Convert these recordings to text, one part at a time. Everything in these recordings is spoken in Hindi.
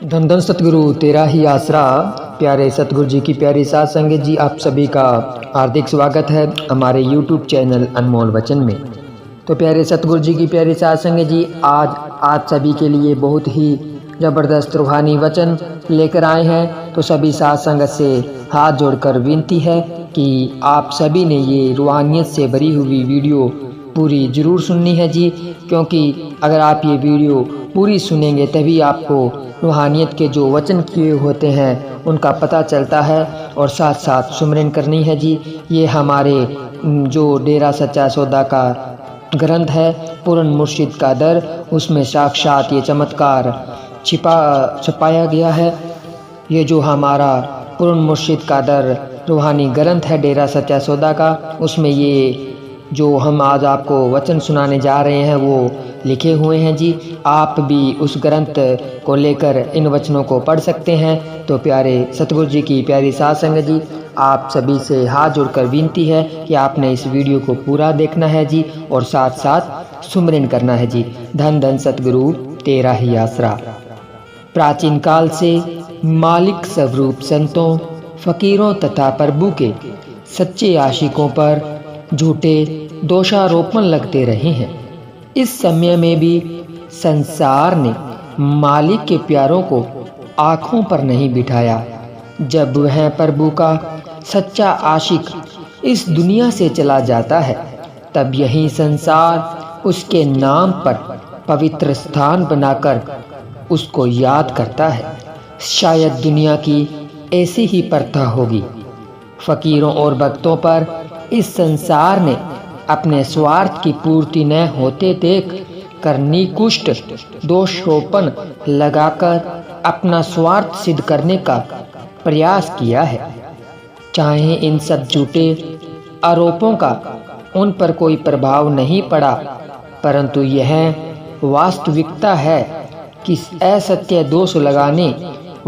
धन धन सतगुरु तेरा ही आसरा। प्यारे सतगुरु जी की प्यारी साध संगत जी, आप सभी का हार्दिक स्वागत है हमारे YouTube चैनल अनमोल वचन में। तो प्यारे सतगुरु जी की प्यारी साध संगत जी, आज आप सभी के लिए बहुत ही ज़बरदस्त रूहानी वचन लेकर आए हैं। तो सभी साध संगत से हाथ जोड़कर विनती है कि आप सभी ने ये रूहानियत से भरी हुई वीडियो पूरी ज़रूर सुननी है जी, क्योंकि अगर आप ये वीडियो पूरी सुनेंगे तभी आपको रूहानियत के जो वचन किए होते हैं उनका पता चलता है। और साथ साथ सुमरन करनी है जी। ये हमारे जो डेरा सच्चा सौदा का ग्रंथ है पूर्ण मुर्शिद का दर, उसमें साक्षात ये चमत्कार छपाया गया है। ये जो हमारा पूर्ण मुर्शिद का दर रूहानी ग्रंथ है डेरा सच्चा सौदा का, उसमें ये जो हम आज आपको वचन सुनाने जा रहे हैं वो लिखे हुए हैं जी। आप भी उस ग्रंथ को लेकर इन वचनों को पढ़ सकते हैं। तो प्यारे सतगुरु जी की प्यारी साध संगत जी, आप सभी से हाथ जोड़कर विनती है कि आपने इस वीडियो को पूरा देखना है जी, और साथ साथ सुमरन करना है जी। धन धन सतगुरु तेरा ही आसरा। प्राचीन काल से मालिक स्वरूप संतों, फकीरों तथा प्रभु के सच्चे आशिकों पर झूठे दोषारोपण लगते रहे हैं। इस समय में भी संसार ने मालिक के प्यारों को आँखों पर नहीं बिठाया। जब वह प्रभु का सच्चा आशिक इस दुनिया से चला जाता है, तब यही संसार उसके नाम पर पवित्र स्थान बनाकर उसको याद करता है। शायद दुनिया की ऐसी ही प्रथा होगी। फकीरों और भक्तों पर इस संसार ने अपने स्वार्थ की पूर्ति न होते देख कर निकृष्ट दोषारोपण लगाकर अपना स्वार्थ सिद्ध करने का प्रयास किया है। चाहे इन सब झूठे आरोपों का उन पर कोई प्रभाव नहीं पड़ा, परंतु यह वास्तविकता है कि असत्य दोष लगाने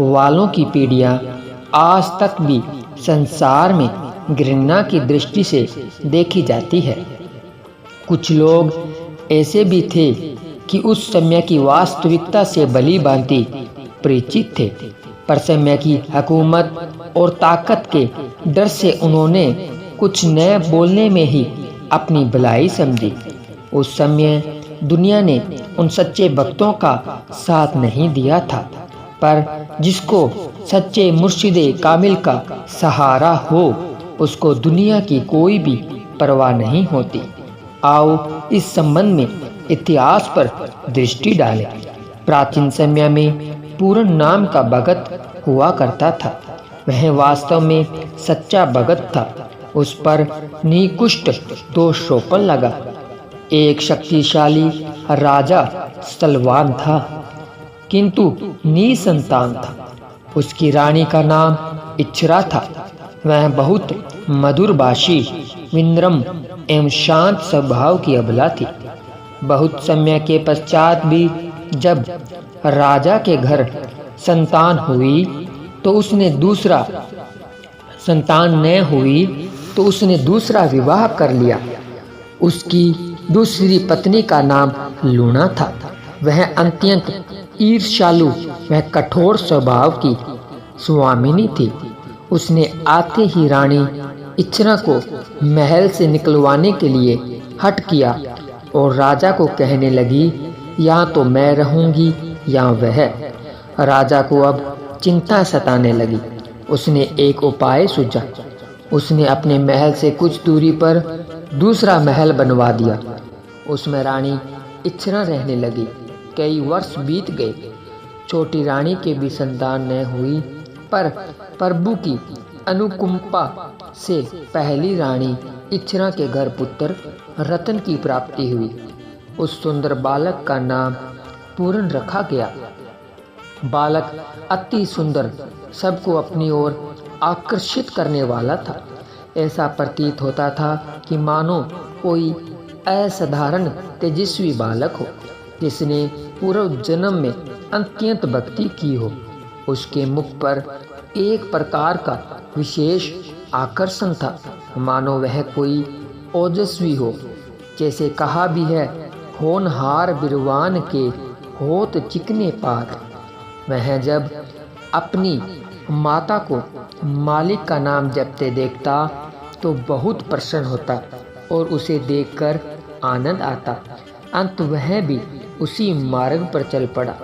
वालों की पीढ़ियां आज तक भी संसार में घृणा की दृष्टि से देखी जाती है। कुछ लोग ऐसे भी थे कि उस समय की वास्तविकता से भली भांति परिचित थे, पर समय की हुकूमत और ताकत के डर से उन्होंने कुछ न बोलने में ही अपनी भलाई समझी। उस समय दुनिया ने उन सच्चे भक्तों का साथ नहीं दिया था, पर जिसको सच्चे मुर्शिदे कामिल का सहारा हो उसको दुनिया की कोई भी परवाह नहीं होती। आओ इस संबंध में इतिहास पर दृष्टि डालें। प्राचीन समय में पूर्ण नाम का भगत हुआ करता था। वह वास्तव में सच्चा भगत था। उस पर निकृष्ट दोषारोपण लगा। एक शक्तिशाली राजा सलवान था, किंतु निसंतान था। उसकी रानी का नाम इच्छरा था। वह बहुत मधुर भाषी, विनम्र एवं शांत स्वभाव की अबला थी। बहुत समय के पश्चात भी जब राजा के घर संतान हुई तो उसने दूसरा विवाह कर लिया। उसकी दूसरी पत्नी का नाम लूना था। वह अत्यंत ईर्ष्यालु वह कठोर स्वभाव की स्वामिनी थी। उसने आते ही रानी इच्छरा को महल से निकलवाने के लिए हट किया और राजा को कहने लगी, या तो मैं रहूंगी या वह। राजा को अब चिंता सताने लगी। उसने एक उपाय सूझा। उसने अपने महल से कुछ दूरी पर दूसरा महल बनवा दिया। उसमें रानी इच्छरा रहने लगी। कई वर्ष बीत गए। छोटी रानी के भी संतान न हुई, पर प्रभु की अनुकंपा से पहली रानी इच्छरा के घर पुत्र रतन की प्राप्ति हुई। उस सुंदर बालक का नाम पूर्ण रखा गया। बालक अति सुंदर, सबको अपनी ओर आकर्षित करने वाला था। ऐसा प्रतीत होता था कि मानो कोई असाधारण तेजस्वी बालक हो, जिसने पूर्व जन्म में अत्यंत भक्ति की हो। उसके मुख पर एक प्रकार का विशेष आकर्षण था, मानो वह कोई ओजस्वी हो। जैसे कहा भी है, होनहार बिरवान के होत चिकने पात। वह जब अपनी माता को मालिक का नाम जपते देखता तो बहुत प्रसन्न होता और उसे देखकर आनंद आता। अंत वह भी उसी मार्ग पर चल पड़ा।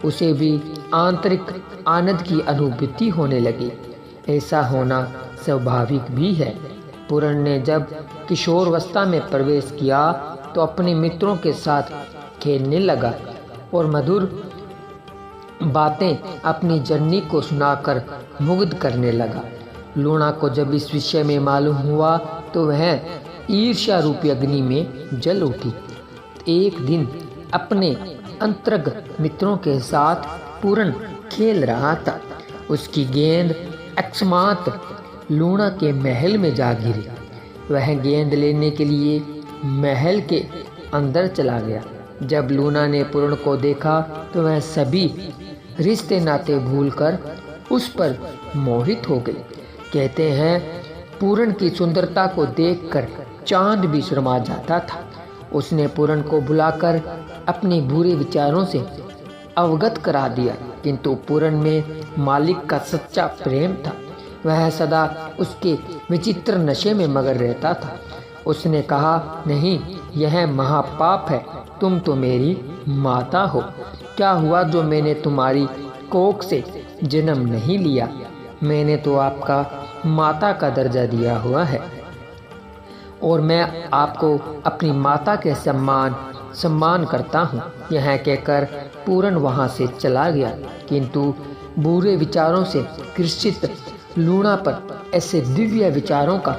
उसे भी आंतरिक आनंद की अनुभूति होने लगी। ऐसा होना स्वाभाविक भी है। पूरण ने जब किशोरावस्था में प्रवेश किया तो अपने मित्रों के साथ खेलने लगा और मधुर बातें अपनी जननी को सुनाकर मुग्ध करने लगा। लूना को जब इस विषय में मालूम हुआ तो वह ईर्ष्या रूपी अग्नि में जल उठी। एक दिन अपने अंतरंग मित्रों के साथ पूरण खेल रहा था। उसकी गेंद अकस्मात लूना के महल में जा गिरी। वह गेंद लेने के लिए महल के अंदर चला गया। जब लूना ने पूर्ण को देखा तो वह सभी रिश्ते नाते भूलकर उस पर मोहित हो गई। कहते हैं पूर्ण की सुंदरता को देखकर चांद भी शर्मा जाता था। उसने पूर्ण को बुलाकर अपने बुरे विचारों से अवगत करा दिया, किंतु पूर्ण में मालिक का सच्चा प्रेम था। वह सदा उसके विचित्र नशे में मगन रहता था। उसने कहा, नहीं, यह महापाप है। तुम तो मेरी माता हो। क्या हुआ जो मैंने तुम्हारी कोख से जन्म नहीं लिया? मैंने तो आपका माता का दर्जा दिया हुआ है और मैं आपको अपनी माता के सम्मान करता हूँ। यह कहकर पूर्ण वहाँ से चला गया, किंतु बुरे विचारों से ग्रसित लूना पर ऐसे दिव्य विचारों का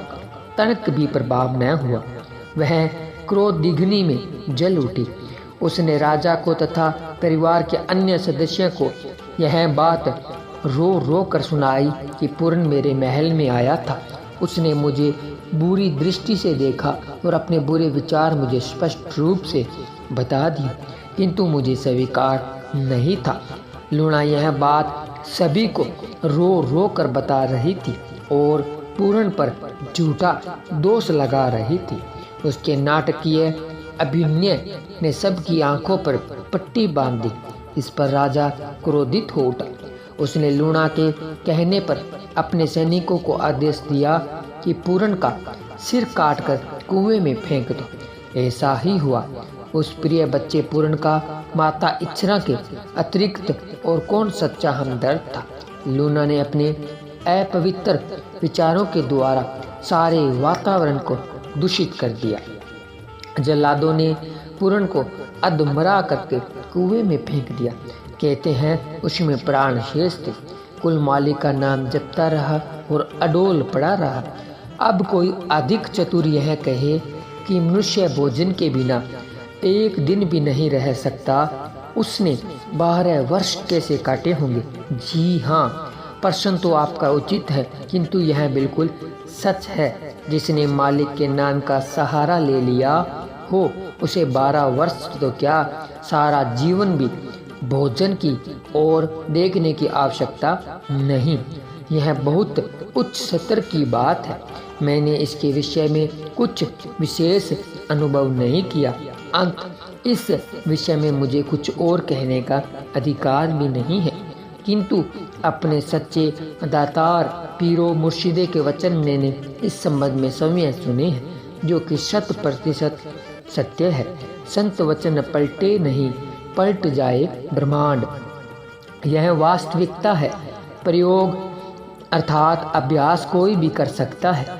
तनिक भी प्रभाव न हुआ। वह क्रोध दिग्नि में जल उठी। उसने राजा को तथा परिवार के अन्य सदस्यों को यह बात रो रो कर सुनाई कि पूर्ण मेरे महल में आया था। उसने मुझे बुरी दृष्टि से देखा और अपने बुरे विचार मुझे स्पष्ट रूप से बता दिए, किंतु मुझे स्वीकार नहीं था। लूना यह बात सभी को रो रो कर बता रही थी और पूर्ण पर झूठा दोष लगा रही थी। उसके नाटकीय अभिनय ने सबकी आंखों पर पट्टी बांध दी। इस पर राजा क्रोधित हो उठा। उसने लूना के कहने पर अपने सैनिकों को आदेश दिया कि पूर्ण का सिर काटकर कुएं में फेंक दो। ऐसा ही हुआ। उस प्रिय बच्चे पूर्ण का माता इच्छा के अतिरिक्त और कौन सच्चा हमदर्द था। लूना ने अपने अपवित्र विचारों के द्वारा सारे वातावरण को दूषित कर दिया। जल्लादों ने पूर्ण को अधमरा करके कुएं में फेंक दिया। कहते हैं उसमें प्राण शेष थे। कुल मालिक का नाम जपता रहा और अडोल पड़ा रहा। अब कोई अधिक चतुर यह कहे कि मनुष्य भोजन के बिना एक दिन भी नहीं रह सकता, उसने 12 वर्ष कैसे काटे होंगे? जी हाँ, प्रश्न तो आपका उचित है, किंतु यह बिल्कुल सच है। जिसने मालिक के नाम का सहारा ले लिया हो उसे 12 वर्ष तो क्या, सारा जीवन भी भोजन की ओर देखने की आवश्यकता नहीं। यह बहुत उच्च स्तर की बात है। मैंने इसके विषय में कुछ विशेष अनुभव नहीं किया। अंत इस विषय में मुझे कुछ और कहने का अधिकार भी नहीं है, किंतु अपने सच्चे दातार पीरो मुर्शिदे के वचन मैंने इस संबंध में समय सुने हैं, जो कि 100% सत्य है। संत वचन पलटे नहीं, पलट जाए ब्रह्मांड। यह वास्तविकता है। प्रयोग अर्थात अभ्यास कोई भी कर सकता है।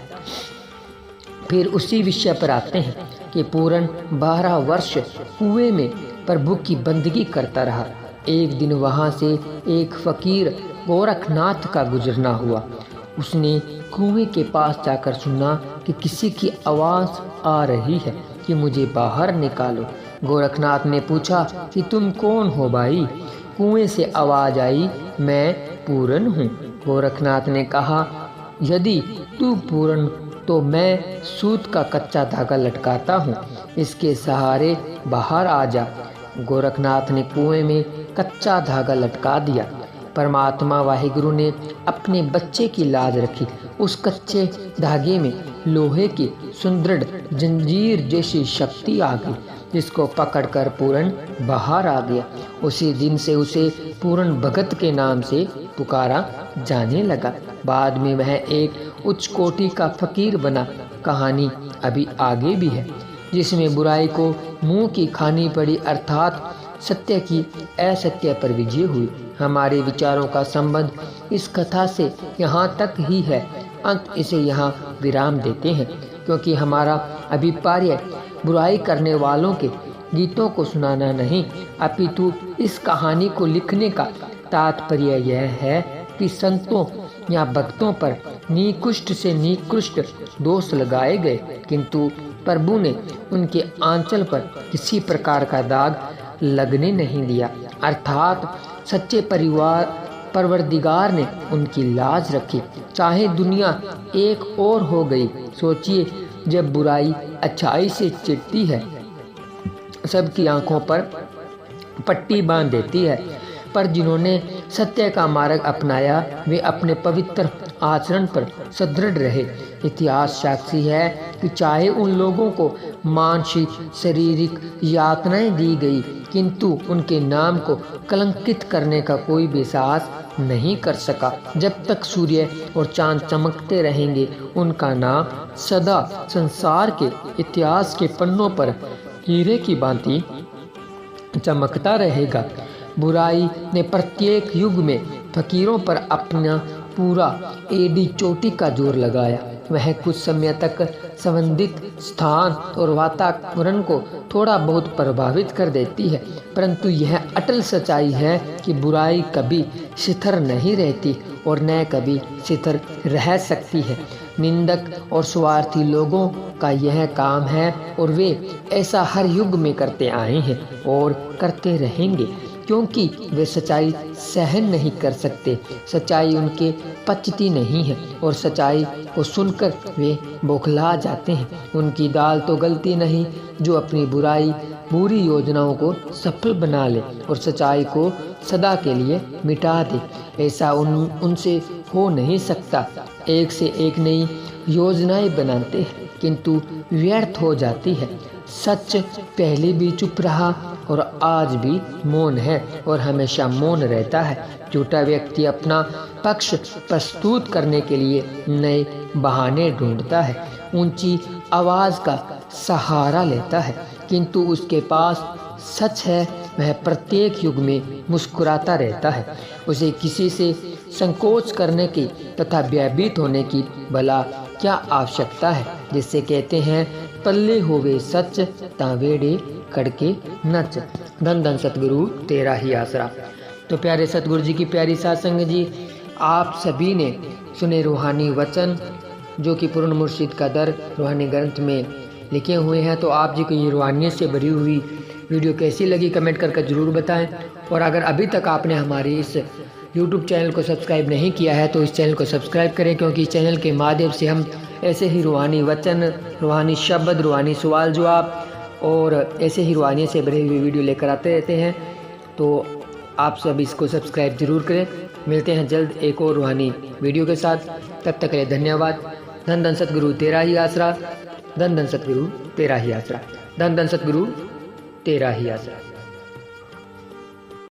फिर उसी विषय पर आते हैं कि पूर्ण 12 वर्ष कुएं में प्रभु की बंदगी करता रहा। एक दिन वहां से एक फकीर गोरखनाथ का गुजरना हुआ। उसने कुएं के पास जाकर सुना कि किसी की आवाज़ आ रही है कि मुझे बाहर निकालो। गोरखनाथ ने पूछा कि तुम कौन हो भाई? कुएं से आवाज़ आई, मैं पूर्ण हूँ। गोरखनाथ ने कहा, यदि तू पूर्ण तो मैं सूत का कच्चा धागा लटकाता हूँ, इसके सहारे बाहर आ जा। गोरखनाथ ने कुएं में कच्चा धागा लटका दिया। परमात्मा वाहिगुरु ने अपने बच्चे की लाज रखी। उस कच्चे धागे में लोहे की सुदृढ़ जंजीर जैसी शक्ति आ गई। जिसको पकड़कर पूरन बाहर आ गया। उसी दिन से उसे पूरन भगत के नाम से पुकारा जाने लगा। बाद में वह एक उच्च कोटि का फकीर बना। कहानी अभी आगे भी है, जिसमें बुराई को मुंह की खानी पड़ी, अर्थात सत्य की असत्य पर विजय हुई। हमारे विचारों का संबंध इस कथा से यहाँ तक ही है। अंत इसे यहाँ विराम देते हैं, क्योंकि हमारा अभिप्राय बुराई करने वालों के गीतों को सुनाना नहीं, अपितु इस कहानी को लिखने का तात्पर्य यह है कि संतों या भक्तों पर निकृष्ट से निकृष्ट दोष लगाए गए, किंतु प्रभु ने उनके आंचल पर किसी प्रकार का दाग लगने नहीं दिया। अर्थात सच्चे परवरदिगार ने उनकी लाज रखी, चाहे दुनिया एक और हो गई। सोचिए, जब बुराई अच्छाई से चिढ़ती है, सबकी आंखों पर पट्टी बांध देती है, पर जिन्होंने सत्य का मार्ग अपनाया वे अपने पवित्र आचरण पर सुदृढ़ रहे। इतिहास साक्षी है कि चाहे उन लोगों को मानसिक शारीरिक यातनाएं दी गई, किंतु उनके नाम को कलंकित करने का कोई भी साहस नहीं कर सका। जब तक सूर्य और चांद चमकते रहेंगे, उनका नाम सदा संसार के इतिहास के पन्नों पर हीरे की भांति चमकता रहेगा। बुराई ने प्रत्येक युग में फकीरों पर अपना पूरा एडी चोटी का जोर लगाया। वह कुछ समय तक संबंधित स्थान और वातावरण को थोड़ा बहुत प्रभावित कर देती है, परंतु यह अटल सच्चाई है कि बुराई कभी शिथिर नहीं रहती और न कभी शिथिर रह सकती है। निंदक और स्वार्थी लोगों का यह काम है और वे ऐसा हर युग में करते आए हैं और करते रहेंगे, क्योंकि वे सच्चाई सहन नहीं कर सकते। सच्चाई उनके पचती नहीं है और सच्चाई को सुनकर वे बौखला जाते हैं। उनकी दाल तो गलती नहीं जो अपनी बुरी योजनाओं को सफल बना ले और सच्चाई को सदा के लिए मिटा दे। ऐसा उनसे हो नहीं सकता। एक से एक नई योजनाएं बनाते हैं, किंतु व्यर्थ हो जाती है। सच पहले भी चुप रहा और आज भी मौन है और हमेशा मौन रहता है। झूठा व्यक्ति अपना पक्ष प्रस्तुत करने के लिए नए बहाने ढूंढता है, ऊंची आवाज़ का सहारा लेता है, किंतु उसके पास सच है वह प्रत्येक युग में मुस्कुराता रहता है। उसे किसी से संकोच करने की तथा भयभीत होने की भला क्या आवश्यकता है। जिससे कहते हैं, पल्ले होवे सच तावेड़े कड़के नच। धन धन सतगुरु तेरा ही आसरा। तो प्यारे सतगुरु जी की प्यारी साध संगत जी, आप सभी ने सुने रूहानी वचन जो कि पूर्ण मुर्शिद का दर रूहानी ग्रंथ में लिखे हुए हैं। तो आप जी को ये रूहानियत से भरी हुई वीडियो कैसी लगी कमेंट करके ज़रूर बताएं। और अगर अभी तक आपने हमारी इस YouTube चैनल को सब्सक्राइब नहीं किया है तो इस चैनल को सब्सक्राइब करें, क्योंकि इस चैनल के माध्यम से हम ऐसे ही रूहानी वचन, रूहानी शब्द, रूहानी सवाल जवाब और ऐसे ही रूहानियत से भरी हुई वीडियो लेकर आते रहते हैं। तो आप सब इसको सब्सक्राइब जरूर करें। मिलते हैं जल्द एक और रूहानी वीडियो के साथ। तब तक के लिए धन्यवाद। धन धन सतगुरु तेरा ही आसरा। धन धन सतगुरु तेरा ही आसरा। धन धन सतगुरु तेरा ही आसरा।